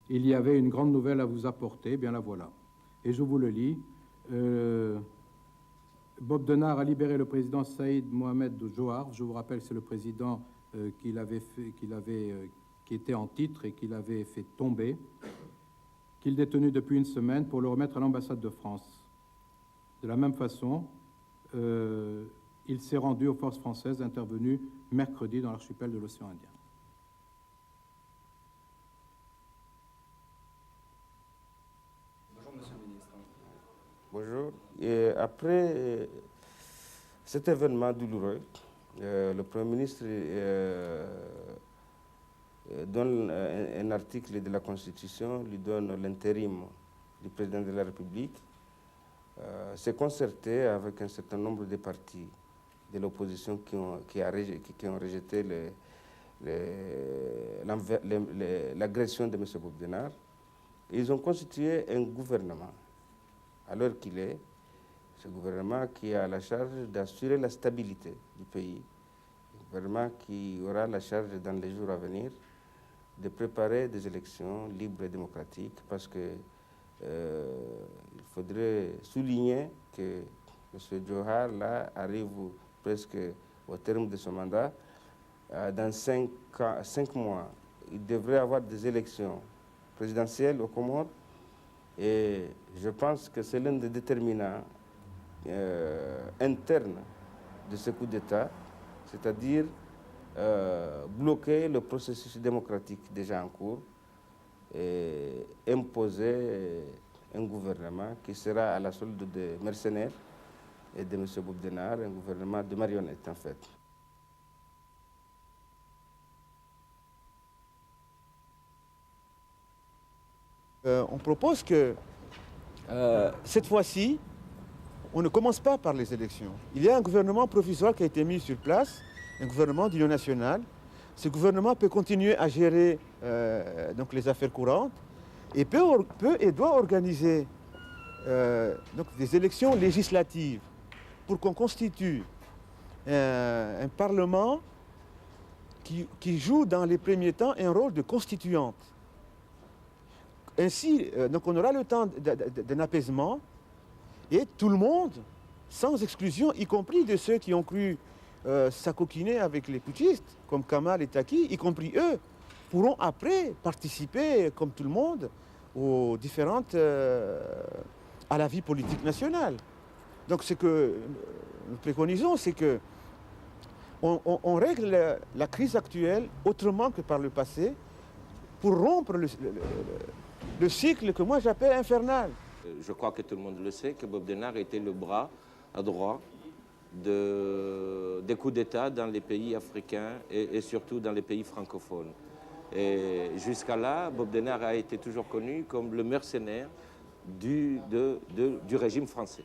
il y avait une grande nouvelle à vous apporter, eh bien la voilà. Et je vous le lis. Bob Denard a libéré le président Saïd Mohamed Johar. Je vous rappelle, c'est le président qui était en titre et qu'il avait fait tomber, qu'il détenait depuis une semaine pour le remettre à l'ambassade de France. De la même façon, il s'est rendu aux forces françaises intervenues mercredi dans l'archipel de l'océan Indien. Bonjour, Monsieur le Ministre. Bonjour. Et après cet événement douloureux, le Premier ministre donne un article de la Constitution, lui donne l'intérim du président de la République, s'est concerté avec un certain nombre de partis de l'opposition qui ont rejeté l'agression de M. Bob Denard. Ils ont constitué un gouvernement, à l'heure qu'il est, ce gouvernement qui a la charge d'assurer la stabilité du pays, un gouvernement qui aura la charge dans les jours à venir de préparer des élections libres et démocratiques, parce que il faudrait souligner que M. Johar là, arrive presque au terme de son mandat. Dans 5 mois, il devrait y avoir des élections présidentielles aux Comores, et je pense que c'est l'un des déterminants internes de ce coup d'État, c'est-à-dire bloquer le processus démocratique déjà en cours et imposer un gouvernement qui sera à la solde des mercenaires et de M. Bob Denard, un gouvernement de marionnettes en fait. On propose que cette fois-ci, on ne commence pas par les élections. Il y a un gouvernement provisoire qui a été mis sur place, un gouvernement d'union nationale. Ce gouvernement peut continuer à gérer donc les affaires courantes et peut et doit organiser donc des élections législatives pour qu'on constitue un parlement qui joue dans les premiers temps un rôle de constituante. Ainsi, donc on aura le temps d'un apaisement et tout le monde, sans exclusion, y compris de ceux qui ont cru s'acoquiner avec les putschistes, comme Kamal et Taki, y compris eux, pourront après participer, comme tout le monde, aux différentes, à la vie politique nationale. Donc ce que nous préconisons, c'est que on règle la crise actuelle autrement que par le passé, pour rompre le cycle que moi j'appelle infernal. Je crois que tout le monde le sait, que Bob Denard était le bras droit des coups d'État dans les pays africains et surtout dans les pays francophones. Et jusqu'à là, Bob Denard a été toujours connu comme le mercenaire du régime français.